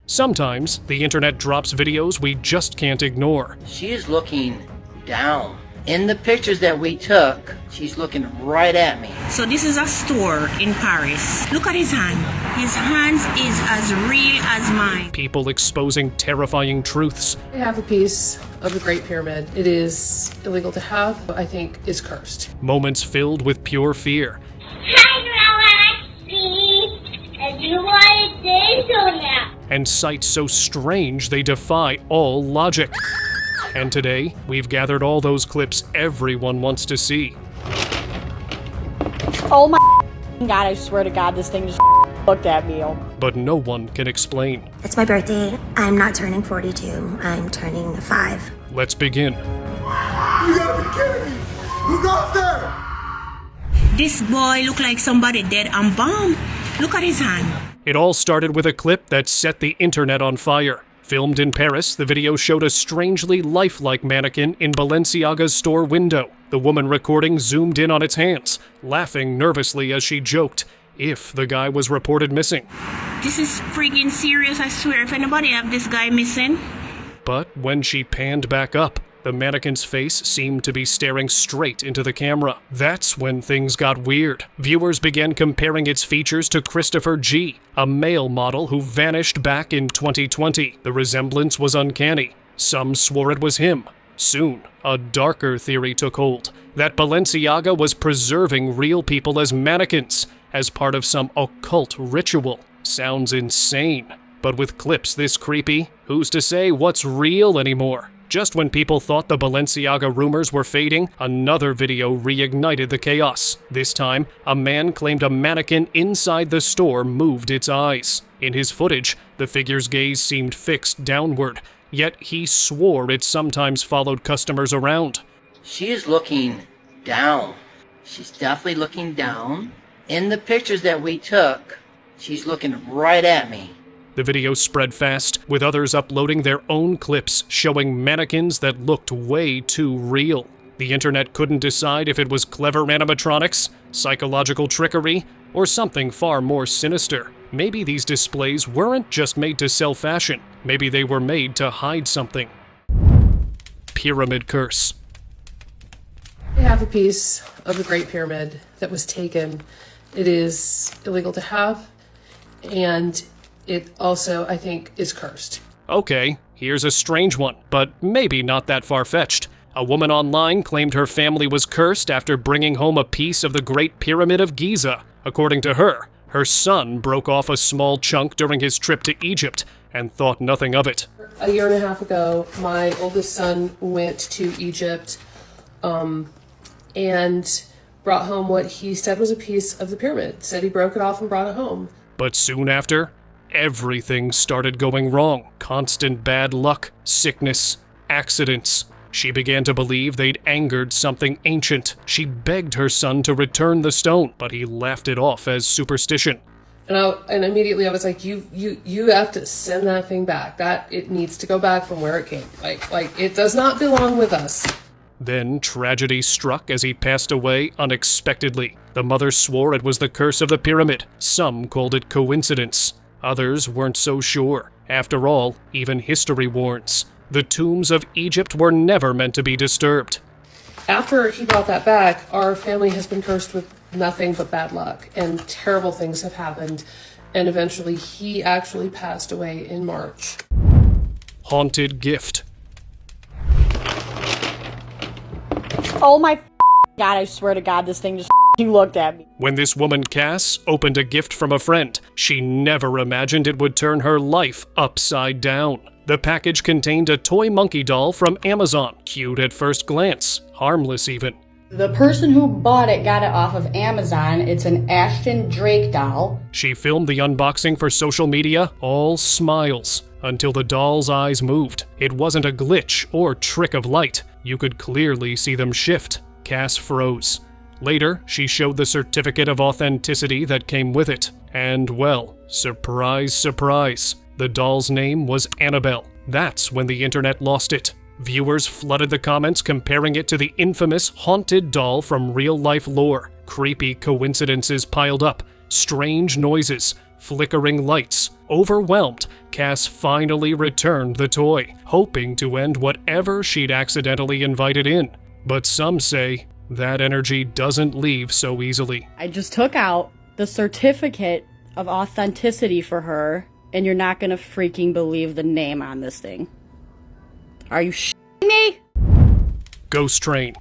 Sometimes, the internet drops videos we just can't ignore. She is looking down. In the pictures that we took, she's looking right at me. So this is a store in Paris. Look at his hand. His hands is as real as mine. People exposing terrifying truths. I have a piece of the Great Pyramid. It is illegal to have, but I think is cursed. Moments filled with pure fear. Hi, Rosa. And you want to say so now? And sights so strange they defy all logic. And today, we've gathered all those clips everyone wants to see. Oh my God, I swear to God, this thing just looked at me. But no one can explain. It's my birthday. I'm not turning 42. I'm turning 5. Let's begin. You gotta be kidding me! Who got there? This boy look like somebody dead and bomb. Look at his hand. It all started with a clip that set the internet on fire. Filmed in Paris, the video showed a strangely lifelike mannequin in Balenciaga's store window. The woman recording zoomed in on its hands, laughing nervously as she joked, if the guy was reported missing. This is freaking serious, I swear. If anybody have this guy missing. But when she panned back up, the mannequin's face seemed to be staring straight into the camera. That's when things got weird. Viewers began comparing its features to Christopher G., a male model who vanished back in 2020. The resemblance was uncanny. Some swore it was him. Soon, a darker theory took hold, that Balenciaga was preserving real people as mannequins, as part of some occult ritual. Sounds insane. But with clips this creepy, who's to say what's real anymore? Just when people thought the Balenciaga rumors were fading, another video reignited the chaos. This time, a man claimed a mannequin inside the store moved its eyes. In his footage, the figure's gaze seemed fixed downward, yet he swore it sometimes followed customers around. She is looking down. She's definitely looking down. In the pictures that we took, she's looking right at me. The video spread fast, with others uploading their own clips showing mannequins that looked way too real. The internet couldn't decide if it was clever animatronics, psychological trickery, or something far more sinister. Maybe these displays weren't just made to sell fashion. Maybe they were made to hide something. Pyramid curse. I have a piece of the Great Pyramid that was taken. It is illegal to have, and it also, I think, is cursed. Okay, here's a strange one, but maybe not that far-fetched. A woman online claimed her family was cursed after bringing home a piece of the Great Pyramid of Giza. According to her, her son broke off a small chunk during his trip to Egypt and thought nothing of it. A year and a half ago, my oldest son went to Egypt and brought home what he said was a piece of the pyramid. Said he broke it off and brought it home. But soon after, everything started going wrong. Constant bad luck, sickness, accidents. She began to believe they'd angered something ancient. She begged her son to return the stone, but he laughed it off as superstition. And immediately I was like, you have to send that thing back. That it needs to go back from where it came. Like it does not belong with us. Then tragedy struck as he passed away unexpectedly. The mother swore it was the curse of the pyramid. Some called it coincidence. Others weren't so sure. After all, even history warns. The tombs of Egypt were never meant to be disturbed. After he brought that back, our family has been cursed with nothing but bad luck, and terrible things have happened, and eventually he actually passed away in March. Haunted gift. Oh my God, I swear to God, this thing just looked at me. When this woman, Cass, opened a gift from a friend, she never imagined it would turn her life upside down. The package contained a toy monkey doll from Amazon. Cute at first glance, harmless even. The person who bought it got it off of Amazon. It's an Ashton Drake doll. She filmed the unboxing for social media, all smiles, until the doll's eyes moved. It wasn't a glitch or trick of light. You could clearly see them shift. Cass froze. Later, she showed the certificate of authenticity that came with it. And, well, surprise, surprise, the doll's name was Annabelle. That's when the internet lost it. Viewers flooded the comments comparing it to the infamous haunted doll from real-life lore. Creepy coincidences piled up, strange noises, flickering lights, Overwhelmed, Cass finally returned the toy, hoping to end whatever she'd accidentally invited in. But some say that energy doesn't leave so easily. I just took out the certificate of authenticity for her, and you're not gonna freaking believe the name on this thing. Are you shitting me? Ghost Train.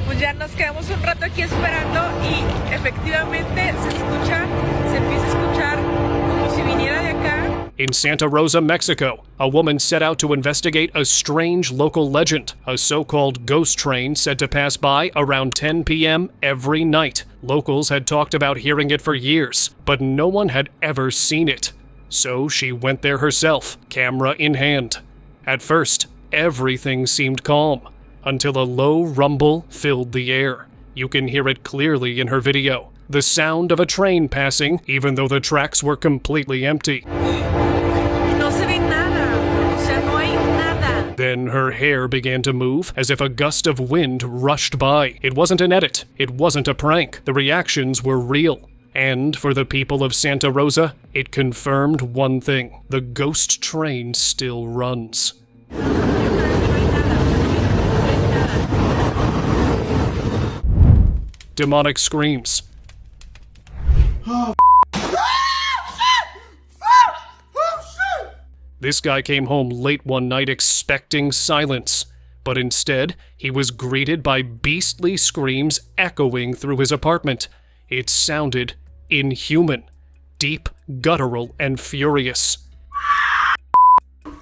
Pues ya nos quedamos un rato aquí esperando y efectivamente se empieza a escuchar como si viniera de acá. In Santa Rosa, Mexico, a woman set out to investigate a strange local legend, a so-called ghost train said to pass by around 10 p.m. every night. Locals had talked about hearing it for years, but no one had ever seen it. So she went there herself, camera in hand. At first, everything seemed calm, until a low rumble filled the air. You can hear it clearly in her video. The sound of a train passing, even though the tracks were completely empty. No se ve nada. O sea, no hay nada. Then her hair began to move, as if a gust of wind rushed by. It wasn't an edit. It wasn't a prank. The reactions were real. And for the people of Santa Rosa, it confirmed one thing. The ghost train still runs. Demonic screams. This guy came home late one night expecting silence, but instead, he was greeted by beastly screams echoing through his apartment. It sounded inhuman, deep, guttural, and furious. You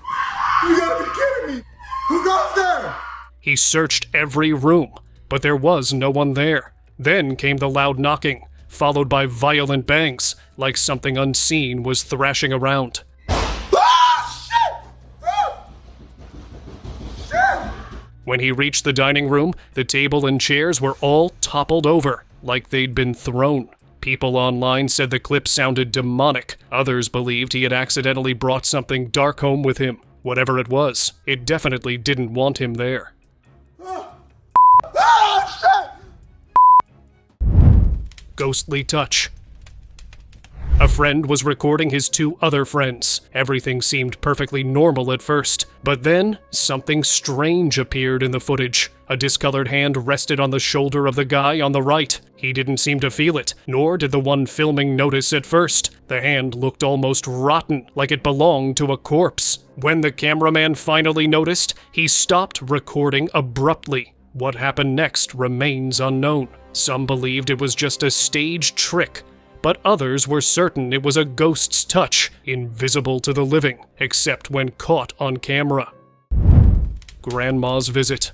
gotta be kidding me! Who goes there? He searched every room, but there was no one there. Then came the loud knocking, followed by violent bangs, like something unseen was thrashing around. When he reached the dining room, the table and chairs were all toppled over, like they'd been thrown. People online said the clip sounded demonic. Others believed he had accidentally brought something dark home with him. Whatever it was, it definitely didn't want him there. Ghostly touch. A friend was recording his two other friends. Everything seemed perfectly normal at first, but then something strange appeared in the footage. A discolored hand rested on the shoulder of the guy on the right. He didn't seem to feel it, nor did the one filming notice at first. The hand looked almost rotten, like it belonged to a corpse. When the cameraman finally noticed, he stopped recording abruptly. What happened next remains unknown. Some believed it was just a stage trick, but others were certain it was a ghost's touch, invisible to the living, except when caught on camera. Grandma's visit.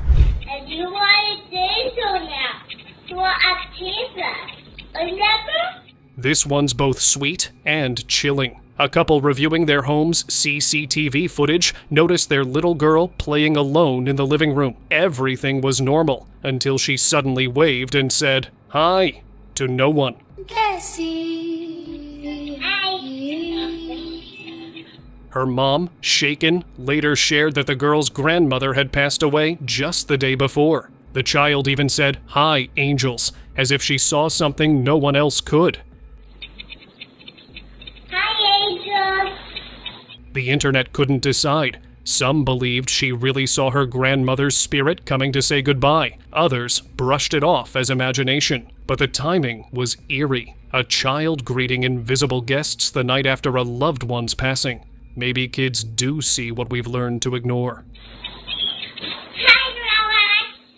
And you want to say so now. You want to achieve that. Remember? This one's both sweet and chilling. A couple reviewing their home's CCTV footage noticed their little girl playing alone in the living room. Everything was normal, until she suddenly waved and said, "Hi," to no one. Her mom, shaken, later shared that the girl's grandmother had passed away just the day before. The child even said, "Hi, angels," as if she saw something no one else could. Hi, angels. The internet couldn't decide. Some believed she really saw her grandmother's spirit coming to say goodbye. Others brushed it off as imagination. But the timing was eerie. A child greeting invisible guests the night after a loved one's passing. Maybe kids do see what we've learned to ignore. Hi,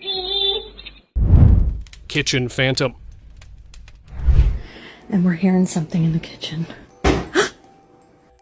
Rosa. Kitchen phantom. And we're hearing something in the kitchen.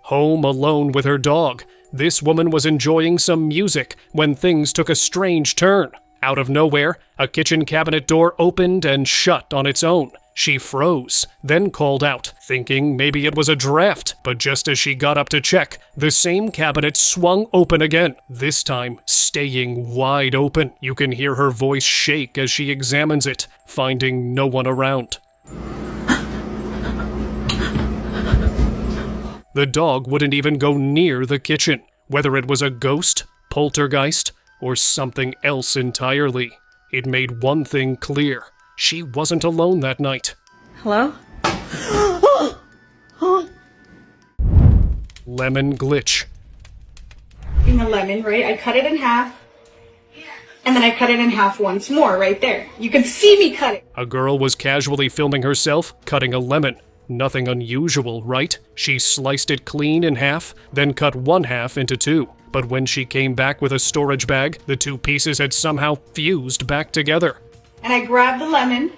Home alone with her dog, this woman was enjoying some music when things took a strange turn. Out of nowhere, a kitchen cabinet door opened and shut on its own. She froze, then called out, thinking maybe it was a draft, but just as she got up to check, the same cabinet swung open again, this time staying wide open. You can hear her voice shake as she examines it, finding no one around. The dog wouldn't even go near the kitchen, whether it was a ghost, poltergeist, or something else entirely. It made one thing clear. She wasn't alone that night. Hello? Lemon glitch. In the lemon, right? I cut it in half. And then I cut it in half once more, right there. You can see me cut it. A girl was casually filming herself cutting a lemon. Nothing unusual, right? She sliced it clean in half, then cut one half into two. But when she came back with a storage bag, the two pieces had somehow fused back together. And I grabbed the lemon,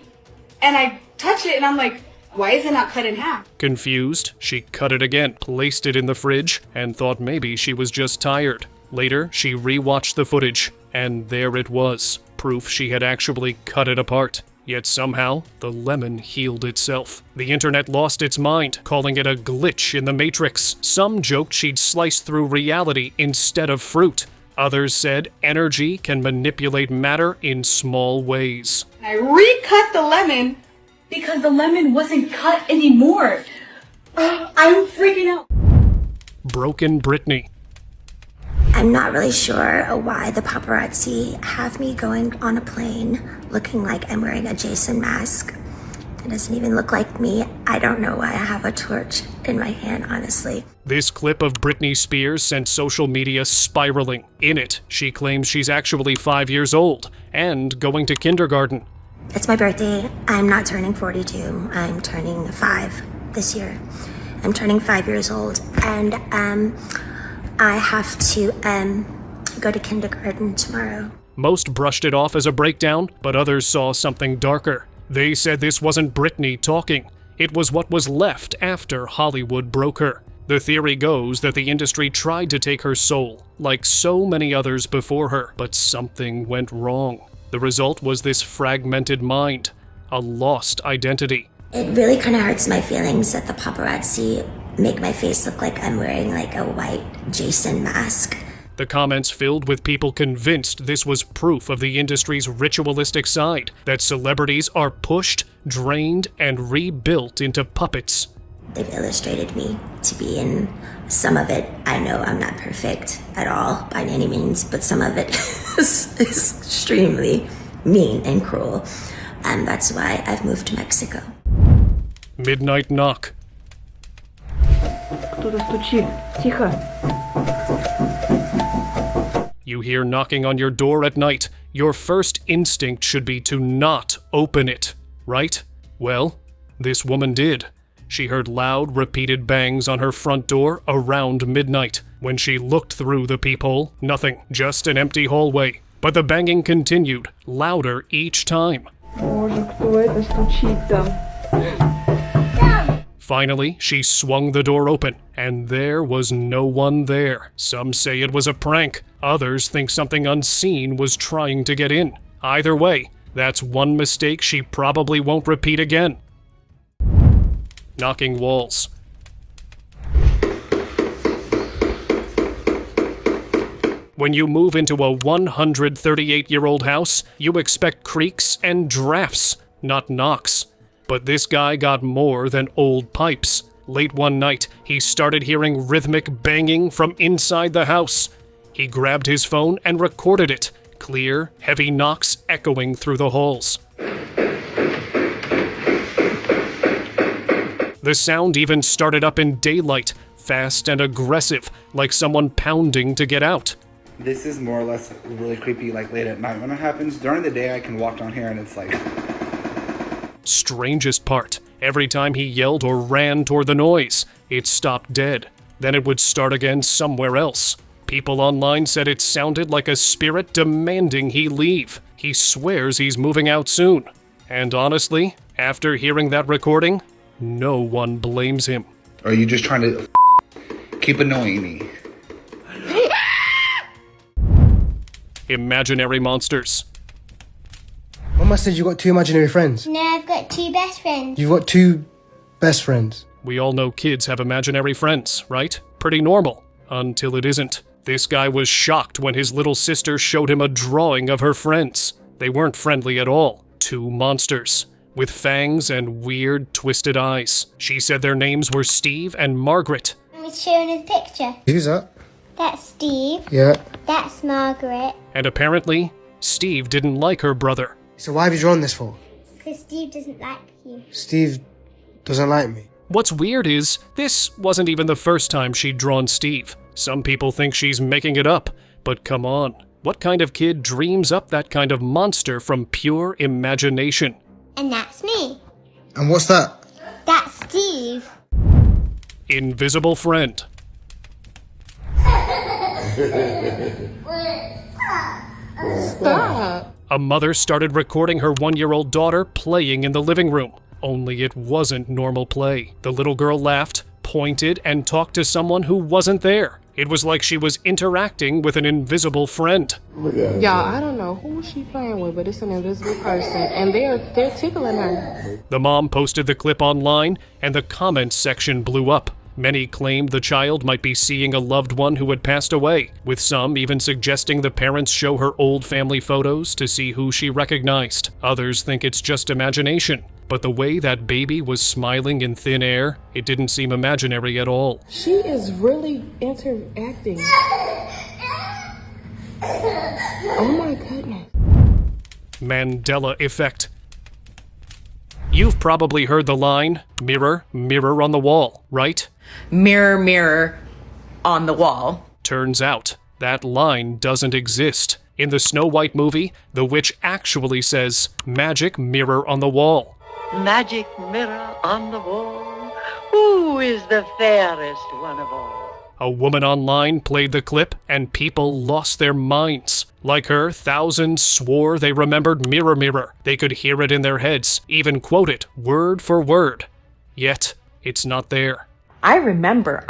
and I touch it, and I'm like, why is it not cut in half? Confused, she cut it again, placed it in the fridge, and thought maybe she was just tired. Later, she re-watched the footage, and there it was, proof she had actually cut it apart. Yet somehow, the lemon healed itself. The internet lost its mind, calling it a glitch in the Matrix. Some joked she'd sliced through reality instead of fruit. Others said energy can manipulate matter in small ways. I recut the lemon because the lemon wasn't cut anymore. I'm freaking out. Broken Britney. I'm not really sure why the paparazzi have me going on a plane looking like I'm wearing a Jason mask. It doesn't even look like me. I don't know why I have a torch in my hand, honestly. This clip of Britney Spears sent social media spiraling. In it, she claims she's actually 5 years old and going to kindergarten. It's my birthday. I'm not turning 42. I'm turning 5 this year. I'm turning 5 years old, and I have to go to kindergarten tomorrow. Most brushed it off as a breakdown, but others saw something darker. They said this wasn't Britney talking. It was what was left after Hollywood broke her. The theory goes that the industry tried to take her soul, like so many others before her, but something went wrong. The result was this fragmented mind, a lost identity. It really kind of hurts my feelings that the paparazzi make my face look like I'm wearing like a white Jason mask. The comments filled with people convinced this was proof of the industry's ritualistic side, that celebrities are pushed, drained, and rebuilt into puppets. They've illustrated me to be in some of it. I know I'm not perfect at all by any means, but some of it is extremely mean and cruel. And that's why I've moved to Mexico. Midnight knock. Кто-то стучит. Тихо. You hear knocking on your door at night. Your first instinct should be to not open it, right? Well, this woman did. She heard loud, repeated bangs on her front door around midnight. When she looked through the peephole, nothing, just an empty hallway. But the banging continued, louder each time. Боже, кто это стучит там? Finally, she swung the door open, and there was no one there. Some say it was a prank. Others think something unseen was trying to get in. Either way, that's one mistake she probably won't repeat again. Knocking walls. When you move into a 138-year-old house, you expect creaks and drafts, not knocks. But this guy got more than old pipes. Late one night, he started hearing rhythmic banging from inside the house. He grabbed his phone and recorded it. Clear, heavy knocks echoing through the halls. The sound even started up in daylight, fast and aggressive, like someone pounding to get out. This is more or less really creepy, like late at night when it happens. During the day, I can walk down here and it's like... Strangest part, every time he yelled or ran toward the noise, it stopped dead. Then it would start again somewhere else. People online said it sounded like a spirit demanding he leave. He swears he's moving out soon. And honestly, after hearing that recording, no one blames him. Or are you just trying to keep annoying me? Imaginary monsters. Mama said you got 2 imaginary friends. No, I've got 2 best friends. You've got 2 best friends. We all know kids have imaginary friends, right? Pretty normal. Until it isn't. This guy was shocked when his little sister showed him a drawing of her friends. They weren't friendly at all. 2 monsters. With fangs and weird, twisted eyes. She said their names were Steve and Margaret. I'm showing his picture. Who's that? That's Steve. Yeah. That's Margaret. And apparently, Steve didn't like her brother. So why have you drawn this for? Because Steve doesn't like you. Steve doesn't like me. What's weird is, this wasn't even the first time she'd drawn Steve. Some people think she's making it up, but come on. What kind of kid dreams up that kind of monster from pure imagination? And that's me. And what's that? That's Steve. Invisible friend. Stop. A mother started recording her 1-year-old daughter playing in the living room. Only it wasn't normal play. The little girl laughed, pointed, and talked to someone who wasn't there. It was like she was interacting with an invisible friend. Y'all, I don't know who she playing with, but it's an invisible person, and they're tickling her. The mom posted the clip online, and the comments section blew up. Many claimed the child might be seeing a loved one who had passed away, with some even suggesting the parents show her old family photos to see who she recognized. Others think it's just imagination. But the way that baby was smiling in thin air, it didn't seem imaginary at all. She is really interacting. Oh my goodness. Mandela effect. You've probably heard the line, mirror, mirror on the wall, right? Mirror, mirror on the wall. Turns out, that line doesn't exist. In the Snow White movie, the witch actually says, magic mirror on the wall. Magic mirror on the wall, who is the fairest one of all? A woman online played the clip, and people lost their minds. Like her, thousands swore they remembered Mirror Mirror. They could hear it in their heads, even quote it word for word. Yet, it's not there. I remember.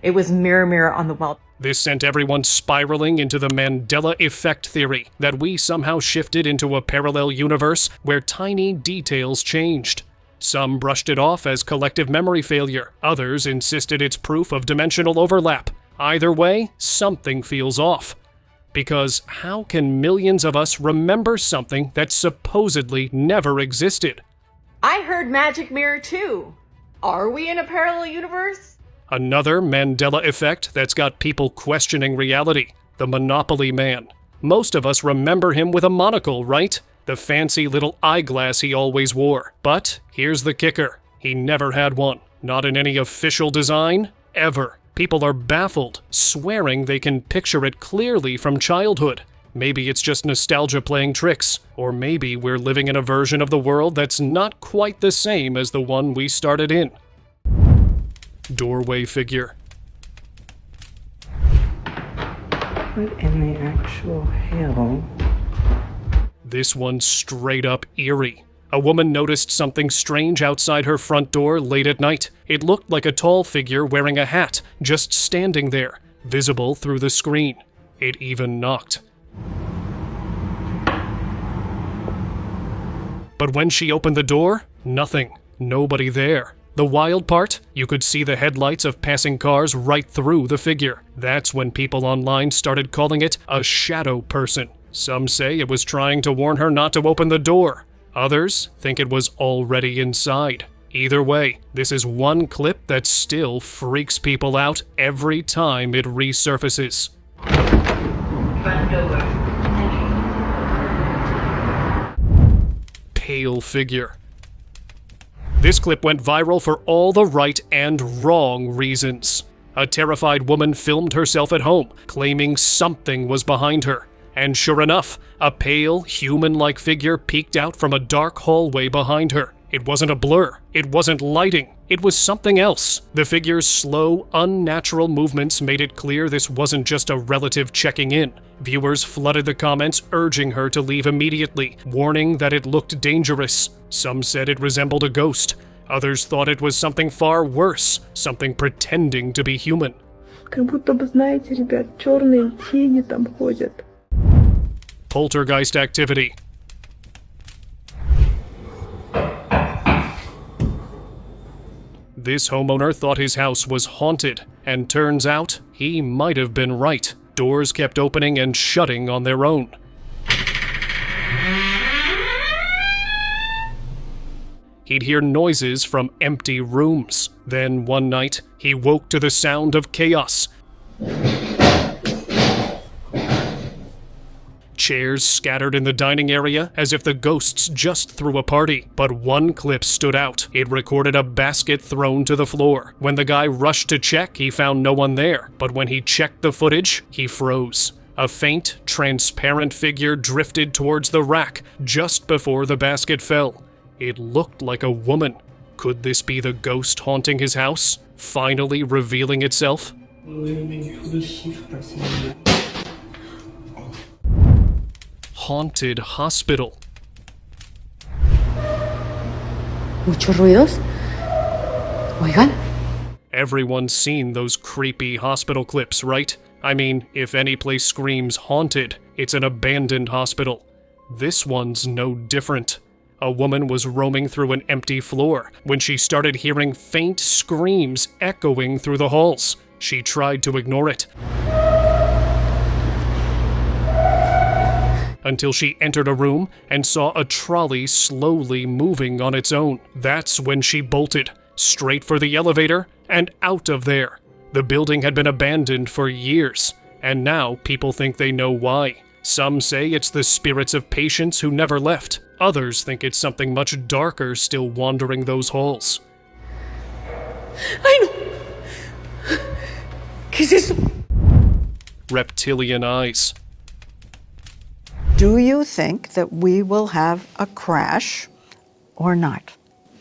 It was mirror, mirror on the wall. This sent everyone spiraling into the Mandela effect theory, that we somehow shifted into a parallel universe where tiny details changed. Some brushed it off as collective memory failure. Others insisted it's proof of dimensional overlap. Either way, something feels off. Because how can millions of us remember something that supposedly never existed? I heard magic mirror too. Are we in a parallel universe? Another Mandela effect that's got people questioning reality. The Monopoly Man. Most of us remember him with a monocle, right? The fancy little eyeglass he always wore. But here's the kicker. He never had one. Not in any official design, ever. People are baffled, swearing they can picture it clearly from childhood. Maybe it's just nostalgia playing tricks, or maybe we're living in a version of the world that's not quite the same as the one we started in. Doorway figure. What in the actual hell? This one's straight up eerie. A woman noticed something strange outside her front door late at night. It looked like a tall figure wearing a hat, just standing there, visible through the screen. It even knocked. But when she opened the door, nothing. Nobody there. The wild part? You could see the headlights of passing cars right through the figure. That's when people online started calling it a shadow person. Some say it was trying to warn her not to open the door. Others think it was already inside. Either way, this is one clip that still freaks people out every time it resurfaces. Front door. Pale figure. This clip went viral for all the right and wrong reasons. A terrified woman filmed herself at home, claiming something was behind her. And sure enough, a pale, human-like figure peeked out from a dark hallway behind her. It wasn't a blur. It wasn't lighting. It was something else. The figure's slow, unnatural movements made it clear this wasn't just a relative checking in. Viewers flooded the comments urging her to leave immediately, warning that it looked dangerous. Some said it resembled a ghost. Others thought it was something far worse, something pretending to be human. Как будто бы, знаете, ребят, черные тени там ходят. Poltergeist activity. This homeowner thought his house was haunted, and turns out he might have been right. Doors kept opening and shutting on their own. He'd hear noises from empty rooms. Then one night, he woke to the sound of chaos. Chairs scattered in the dining area as if the ghosts just threw a party. But one clip stood out. It recorded a basket thrown to the floor. When the guy rushed to check, he found no one there. But when he checked the footage, he froze. A faint, transparent figure drifted towards the rack just before the basket fell. It looked like a woman. Could this be the ghost haunting his house, finally revealing itself? Haunted hospital. Muchos ruidos. Oigan. Everyone's seen those creepy hospital clips, right? I mean, if any place screams haunted, it's an abandoned hospital. This one's no different. A woman was roaming through an empty floor when she started hearing faint screams echoing through the halls. She tried to ignore it, until she entered a room and saw a trolley slowly moving on its own. That's when she bolted, straight for the elevator and out of there. The building had been abandoned for years, and now people think they know why. Some say it's the spirits of patients who never left. Others think it's something much darker still wandering those halls. Ay, no. ¿Qué es eso? Reptilian eyes. Do you think that we will have a crash or not?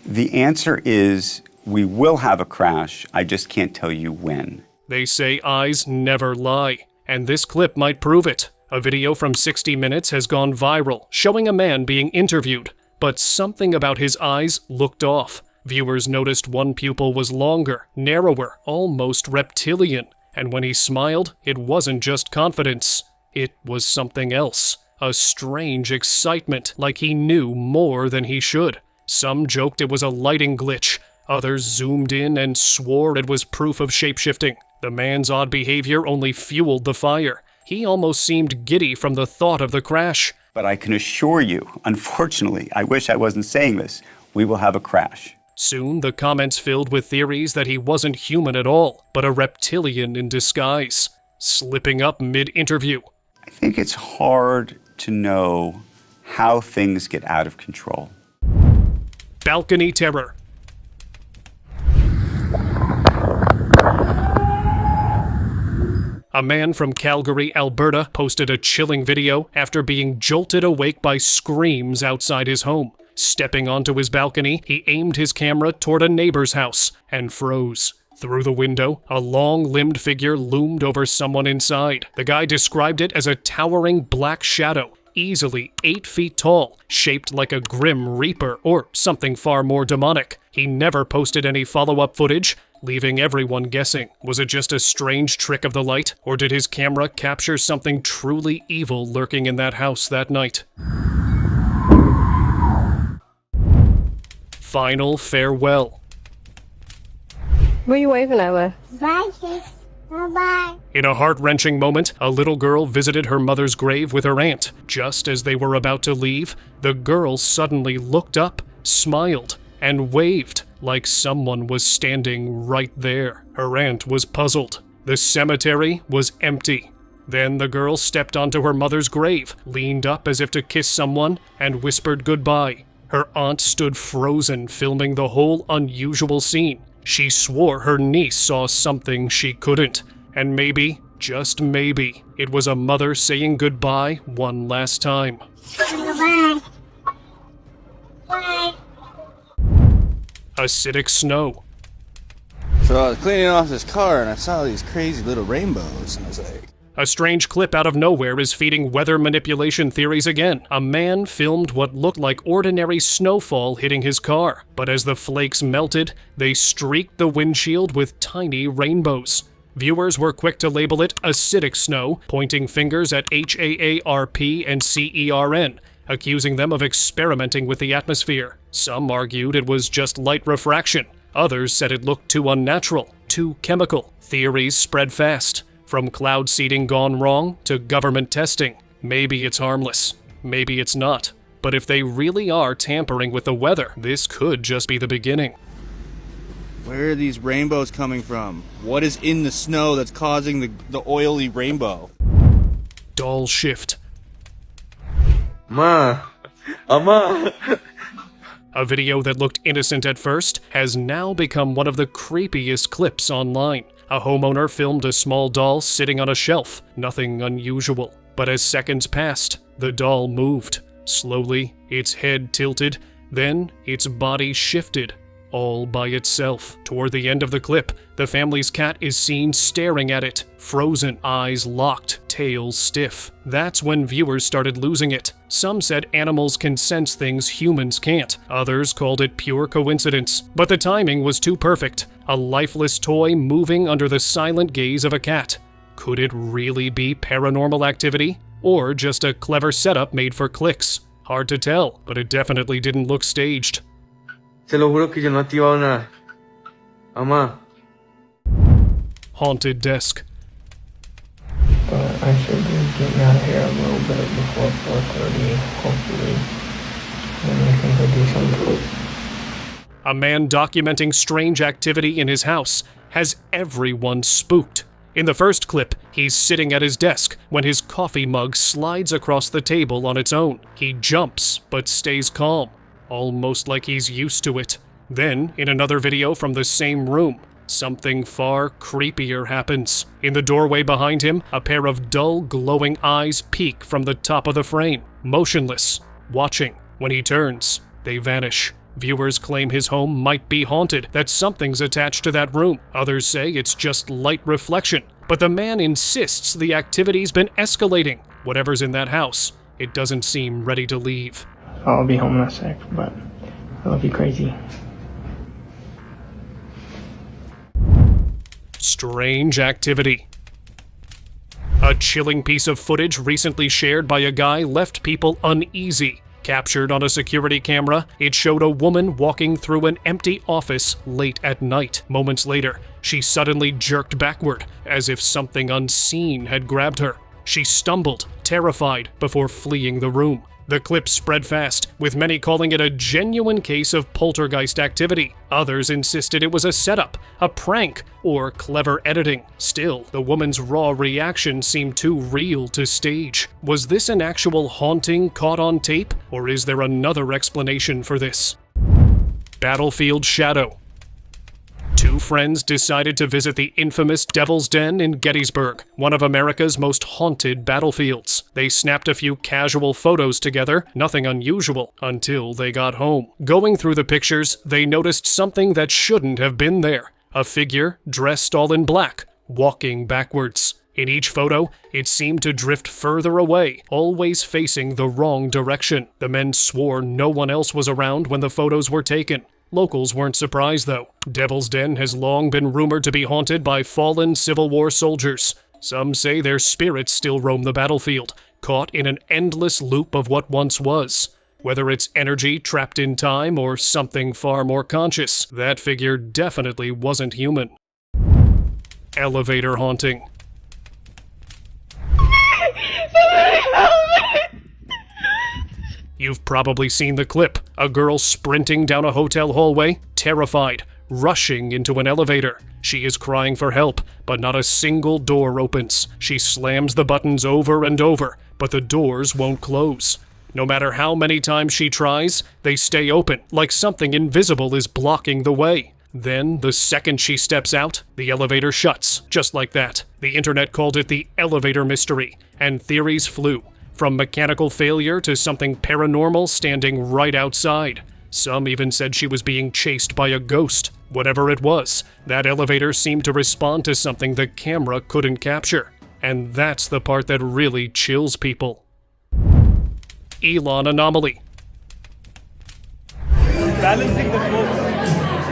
The answer is we will have a crash. I just can't tell you when. They say eyes never lie, and this clip might prove it. A video from 60 Minutes has gone viral, showing a man being interviewed, but something about his eyes looked off. Viewers noticed one pupil was longer, narrower, almost reptilian, and when he smiled, it wasn't just confidence. It was something else. A strange excitement, like he knew more than he should. Some joked it was a lighting glitch. Others zoomed in and swore it was proof of shapeshifting. The man's odd behavior only fueled the fire. He almost seemed giddy from the thought of the crash. But I can assure you, unfortunately, I wish I wasn't saying this, we will have a crash. Soon, the comments filled with theories that he wasn't human at all, but a reptilian in disguise, slipping up mid-interview. I think it's hard to know how things get out of control. Balcony terror. A man from Calgary, Alberta, posted a chilling video after being jolted awake by screams outside his home. Stepping onto his balcony, he aimed his camera toward a neighbor's house and froze. Through the window, a long-limbed figure loomed over someone inside. The guy described it as a towering black shadow, easily 8 feet tall, shaped like a grim reaper or something far more demonic. He never posted any follow-up footage, leaving everyone guessing. Was it just a strange trick of the light, or did his camera capture something truly evil lurking in that house that night? Final farewell. What are you waving at, Liv? Bye, sis. Bye-bye. In a heart-wrenching moment, a little girl visited her mother's grave with her aunt. Just as they were about to leave, the girl suddenly looked up, smiled, and waved like someone was standing right there. Her aunt was puzzled. The cemetery was empty. Then the girl stepped onto her mother's grave, leaned up as if to kiss someone, and whispered goodbye. Her aunt stood frozen, filming the whole unusual scene. She swore her niece saw something she couldn't. And maybe, just maybe, it was a mother saying goodbye one last time. Bye. Bye. Acidic snow. So I was cleaning off this car and I saw these crazy little rainbows and I was like... A strange clip out of nowhere is feeding weather manipulation theories again. A man filmed what looked like ordinary snowfall hitting his car, but as the flakes melted, they streaked the windshield with tiny rainbows. Viewers were quick to label it acidic snow, pointing fingers at HAARP and CERN, accusing them of experimenting with the atmosphere. Some argued it was just light refraction. Others said it looked too unnatural, too chemical. Theories spread fast, from cloud seeding gone wrong to government testing. Maybe it's harmless, maybe it's not. But if they really are tampering with the weather, this could just be the beginning. Where are these rainbows coming from? What is in the snow that's causing the oily rainbow? Dull shift. Ma. Ama. A video that looked innocent at first has now become one of the creepiest clips online. A homeowner filmed a small doll sitting on a shelf, nothing unusual. But as seconds passed, the doll moved. Slowly, its head tilted, then its body shifted, all by itself. Toward the end of the clip, the family's cat is seen staring at it, frozen, eyes locked, tail stiff. That's when viewers started losing it. Some said animals can sense things humans can't. Others called it pure coincidence. But the timing was too perfect. A lifeless toy moving under the silent gaze of a cat. Could it really be paranormal activity? Or just a clever setup made for clicks? Hard to tell, but it definitely didn't look staged. Se lo juro que yo no activaba nada. Ama. Haunted desk. But I should be getting out of here a little bit before 4:30, hopefully. Then I can go do something. A man documenting strange activity in his house has everyone spooked. In the first clip, he's sitting at his desk when his coffee mug slides across the table on its own. He jumps, but stays calm, almost like he's used to it. Then, in another video from the same room, something far creepier happens. In the doorway behind him, a pair of dull, glowing eyes peek from the top of the frame, motionless, watching. When he turns, they vanish. Viewers claim his home might be haunted, that something's attached to that room. Others say it's just light reflection. But the man insists the activity's been escalating. Whatever's in that house, it doesn't seem ready to leave. I'll be home in a sec, but I love you crazy. Strange activity. A chilling piece of footage recently shared by a guy left people uneasy. Captured on a security camera, it showed a woman walking through an empty office late at night. Moments later, she suddenly jerked backward, as if something unseen had grabbed her. She stumbled, terrified, before fleeing the room. The clip spread fast, with many calling it a genuine case of poltergeist activity. Others insisted it was a setup, a prank, or clever editing. Still, the woman's raw reaction seemed too real to stage. Was this an actual haunting caught on tape, or is there another explanation for this? Battlefield Shadow. Two friends decided to visit the infamous Devil's Den in Gettysburg, one of America's most haunted battlefields. They snapped a few casual photos together, nothing unusual, until they got home. Going through the pictures, they noticed something that shouldn't have been there. A figure, dressed all in black, walking backwards. In each photo, it seemed to drift further away, always facing the wrong direction. The men swore no one else was around when the photos were taken. Locals weren't surprised, though. Devil's Den has long been rumored to be haunted by fallen Civil War soldiers. Some say their spirits still roam the battlefield, caught in an endless loop of what once was. Whether it's energy trapped in time or something far more conscious, that figure definitely wasn't human. Elevator haunting. You've probably seen the clip. A girl sprinting down a hotel hallway, terrified, rushing into an elevator. She is crying for help, but not a single door opens. She slams the buttons over and over, but the doors won't close. No matter how many times she tries, they stay open, like something invisible is blocking the way. Then, the second she steps out, the elevator shuts, just like that. The internet called it the elevator mystery, and theories flew. From mechanical failure to something paranormal standing right outside. Some even said she was being chased by a ghost. Whatever it was, that elevator seemed to respond to something the camera couldn't capture. And that's the part that really chills people. Elon anomaly. Balancing the boat.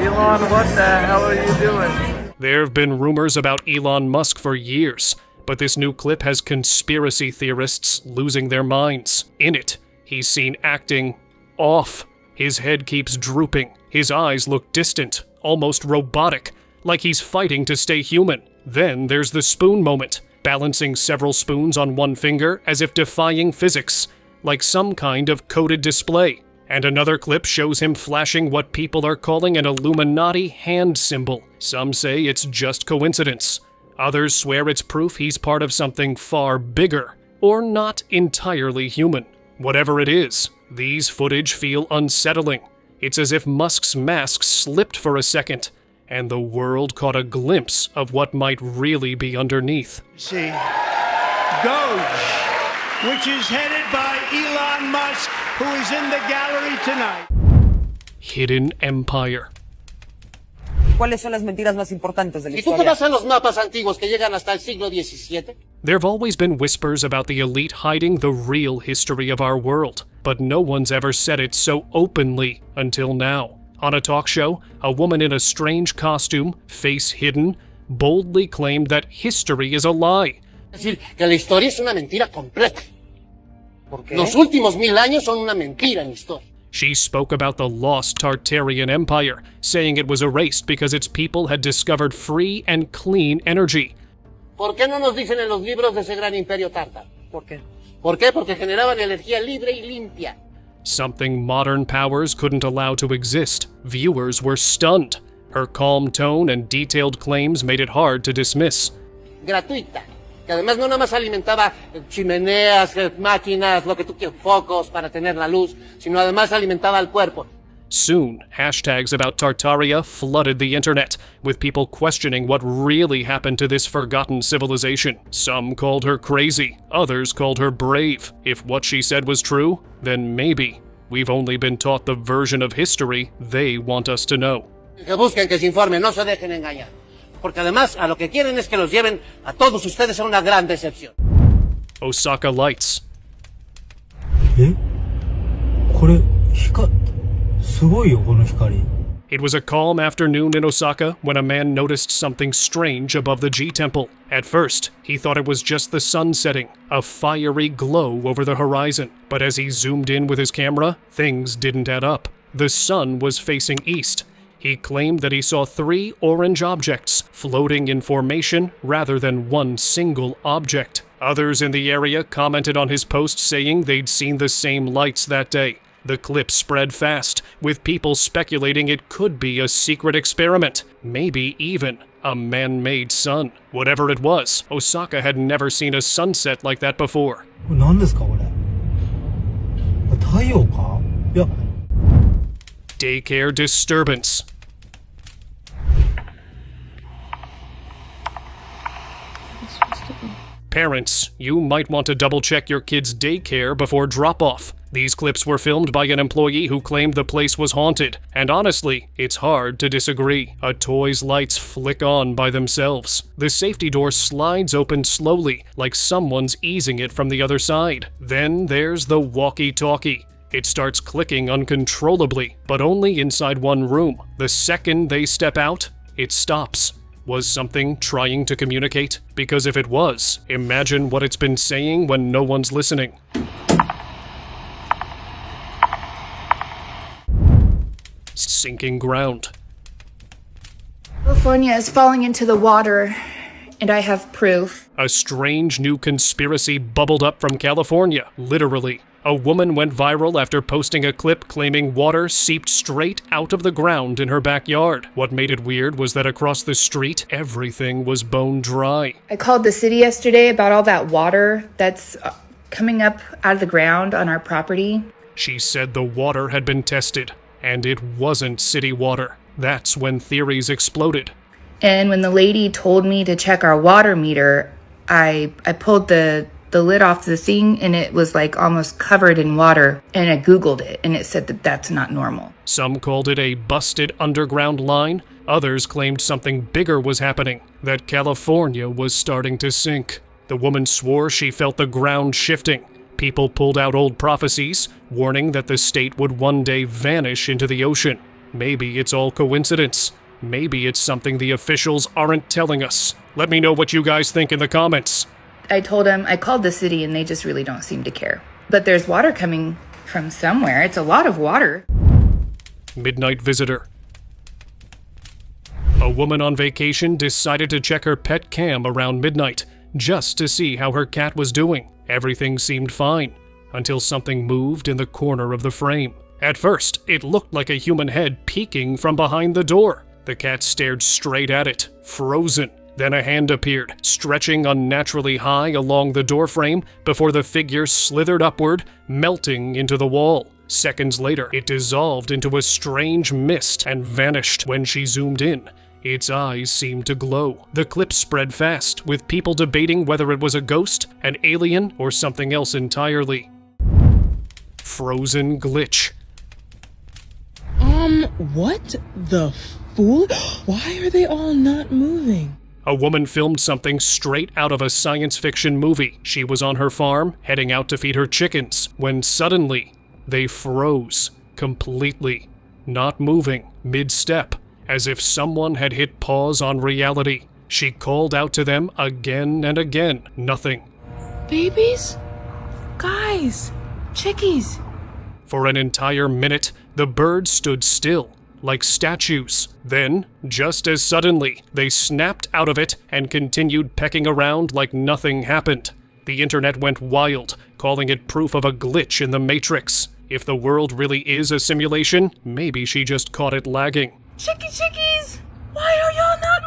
Elon, what the hell are you doing? There have been rumors about Elon Musk for years. But this new clip has conspiracy theorists losing their minds. In it, he's seen acting off. His head keeps drooping. His eyes look distant, almost robotic, like he's fighting to stay human. Then there's the spoon moment, balancing several spoons on one finger as if defying physics, like some kind of coded display. And another clip shows him flashing what people are calling an Illuminati hand symbol. Some say it's just coincidence. Others swear it's proof he's part of something far bigger, or not entirely human. Whatever it is, these footage feel unsettling. It's as if Musk's mask slipped for a second, and the world caught a glimpse of what might really be underneath. See, Doge, which is headed by Elon Musk, who is in the gallery tonight. Hidden Empire. ¿Cuáles son las mentiras más importantes de la ¿Y tú te historia? vas a los mapas antiguos que llegan hasta el siglo XVII? There have always been whispers about the elite hiding the real history of our world, but no one's ever said it so openly until now. On a talk show, a woman in a strange costume, face hidden, boldly claimed that history is a lie. Es decir, que la historia es una mentira completa. Los últimos 1000 años son una mentira en historia. She spoke about the lost Tartarian Empire, saying it was erased because its people had discovered free and clean energy. ¿Por qué no nos dicen en los libros de ese gran imperio tártaro? ¿Por qué? ¿Por qué? Porque generaban energía libre y limpia. Something modern powers couldn't allow to exist. Viewers were stunned. Her calm tone and detailed claims made it hard to dismiss. Gratuita. Que además no nada más alimentaba chimeneas, máquinas, lo que tú quieras, focos para tener la luz, sino además alimentaba al cuerpo. Soon, hashtags about Tartaria flooded the internet, with people questioning what really happened to this forgotten civilization. Some called her crazy, others called her brave. If what she said was true, then maybe we've only been taught the version of history they want us to know. Que busquen, que se informen, no se dejen engañar. Porque además a lo que quieren es que los lleven a todos ustedes a una gran decepción. Osaka lights. これ、すごいよ、この光。 It was a calm afternoon in Osaka when a man noticed something strange above the G Temple. At first, he thought it was just the sun setting, a fiery glow over the horizon. But as he zoomed in with his camera, things didn't add up. The sun was facing east. He claimed that he saw 3 orange objects floating in formation rather than one single object. Others in the area commented on his post saying they'd seen the same lights that day. The clip spread fast, with people speculating it could be a secret experiment, maybe even a man-made sun. Whatever it was, Osaka had never seen a sunset like that before. 何ですかこれ？太陽か？いや。 Daycare disturbance. Parents, you might want to double-check your kid's daycare before drop-off. These clips were filmed by an employee who claimed the place was haunted, and honestly, it's hard to disagree. A toy's lights flick on by themselves. The safety door slides open slowly, like someone's easing it from the other side. Then there's the walkie-talkie. It starts clicking uncontrollably, but only inside one room. The second they step out, it stops. Was something trying to communicate? Because if it was, imagine what it's been saying when no one's listening. Sinking ground. California is falling into the water, and I have proof. A strange new conspiracy bubbled up from California, literally. A woman went viral after posting a clip claiming water seeped straight out of the ground in her backyard. What made it weird was that across the street, everything was bone dry. I called the city yesterday about all that water that's coming up out of the ground on our property. She said the water had been tested, and it wasn't city water. That's when theories exploded. And when the lady told me to check our water meter, I pulled the lid off the thing, and it was like almost covered in water, and I Googled it, and it said that that's not normal. Some called it a busted underground line. Others claimed something bigger was happening, that California was starting to sink. The woman swore she felt the ground shifting. People pulled out old prophecies, warning that the state would one day vanish into the ocean. Maybe it's all coincidence. Maybe it's something the officials aren't telling us. Let me know what you guys think in the comments. I told him I called the city, and they just really don't seem to care. But there's water coming from somewhere. It's a lot of water. Midnight visitor. A woman on vacation decided to check her pet cam around midnight, just to see how her cat was doing. Everything seemed fine, until something moved in the corner of the frame. At first, it looked like a human head peeking from behind the door. The cat stared straight at it, frozen. Then a hand appeared, stretching unnaturally high along the doorframe before the figure slithered upward, melting into the wall. Seconds later, it dissolved into a strange mist and vanished. When she zoomed in, its eyes seemed to glow. The clip spread fast, with people debating whether it was a ghost, an alien, or something else entirely. Frozen glitch. What the fool? Why are they all not moving? A woman filmed something straight out of a science fiction movie. She was on her farm, heading out to feed her chickens, when suddenly, they froze, completely, not moving, mid-step, as if someone had hit pause on reality. She called out to them again and again, nothing. Babies? Guys, chickies. For an entire minute, the birds stood still, like statues. Then, just as suddenly, they snapped out of it and continued pecking around like nothing happened. The internet went wild, calling it proof of a glitch in the Matrix. If the world really is a simulation, maybe she just caught it lagging. Chickies! Why are y'all not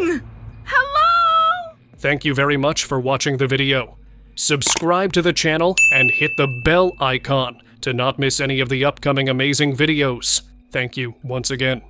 moving? Hello? Thank you very much for watching the video. Subscribe to the channel and hit the bell icon to not miss any of the upcoming amazing videos. Thank you once again.